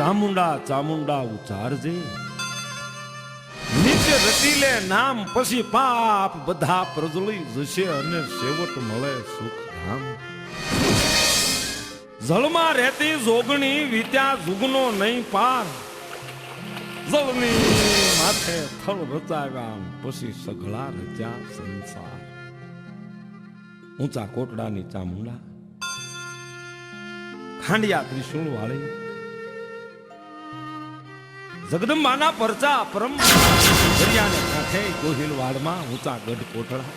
ચામુંડા ચામુંડા ઉચારજે, નીચે રટી લે નામ, પછી પાપ બધા પ્રજળી જશે અને છેવટ મળે સુખ ધામ. જળમાં રહેતી જોગણી વિત્યા જુગનો નહીં પાર, જળની માથે થળ રચાવ્યા પછી સઘળા રચ્યા સંસાર. ઊંચા કોટડાની ચામુંડા, ખાંડિયા ત્રિશુળ વાળી, જગદંબાના પરચા પરમ દરિયાને કાંઠે ગોહિલવાડમાં ઊંચા ગઢ કોટડા.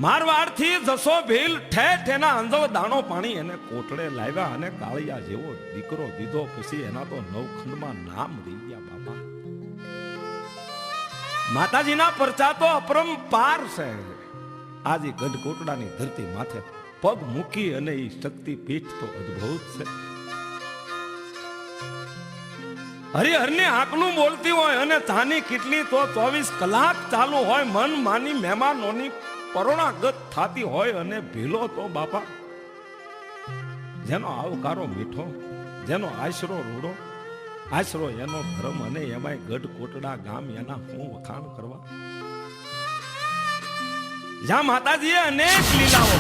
મારવાડ થી જસો ભીલ ઠેઠ એના અંજળ દાણો પાણી એને કોટડે લાવ્યા અને કાળિયા જેવો દીકરો દીધો, પછી એના તો નવખંડમાં નામ રહી ગયા બાપા. માતાજીના પરચા તો અપરંપાર છે. આજે ગઢ કોટડાની ધરતી માથે પગ મૂકી અને એ શક્તિ પીઠ તો અદ્ભુત છે. હરિહરની આંકનું બોલતી હોય અને તાની કેટલી તો 24 કલાક ચાલુ હોય, મન માની મહેમાનોની પરોણાગત થતી હોય અને ભીલો તો બાપા જેનો આવકારો મીઠો, જેનો આશરો રૂડો, આશરો એનો ધર્મ, અને એમાંય ગઢ કોટડા ગામ એના હું વખાણ કરવા. જ્યાં માતાજીએ અનેક લીલાઓ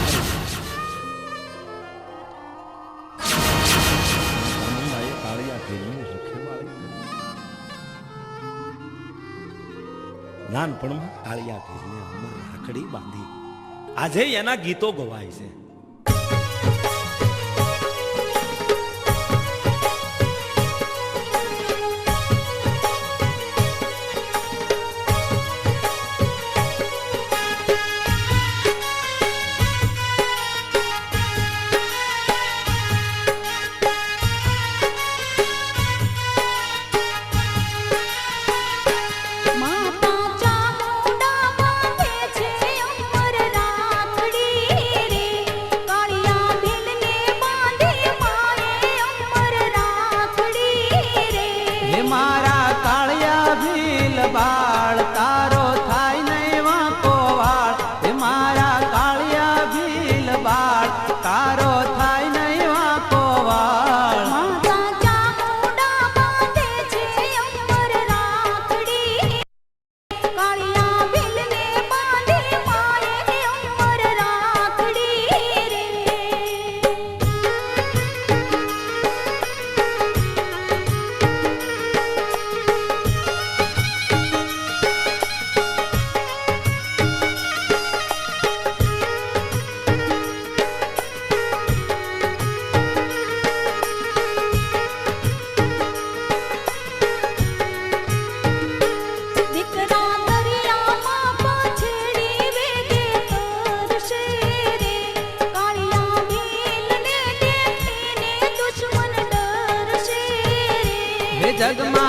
નાનપણમાં કાળિયા ભીલને અમર રાખડી બાંધી, આજે એના ગીતો ગવાય છે. જગમાં